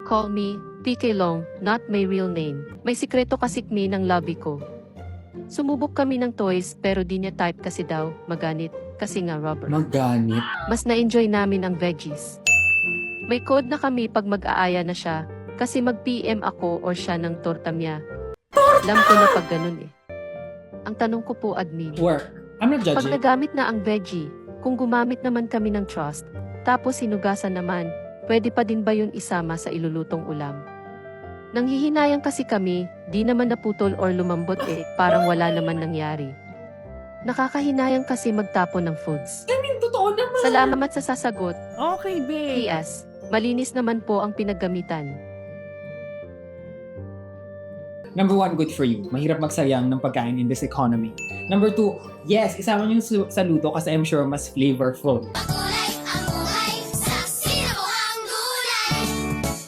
Call me PK Long, not my real name. May sikreto kasi kami ng lobby ko. Sumubok kami ng toys pero di niya type kasi daw, maganit, kasi nga rubber. Maganit. Mas na-enjoy namin ang veggies. May code na kami pag mag-aaya na siya, kasi mag-PM ako or siya ng torta niya. Alam ko na pag ganun eh. Ang tanong ko po admin, Work. I'm not pag judging. nagamit na ang veggie, kung gumamit naman kami ng trust, tapos sinugasan naman, pwede pa din ba yun isama sa ilulutong ulam? Nanghihinayang kasi kami, di naman naputol or lumambot eh, parang wala naman nangyari. Nakakahinayang kasi magtapon ng foods. I mean, totoo naman. Salamat sa sasagot. Okay, babe. PS, malinis naman po ang pinaggamitan. Number 1, good for you. Mahirap magsayang ng pagkain in this economy. Number 2, yes, isama niyo sa luto kasi I'm sure mas flavorful.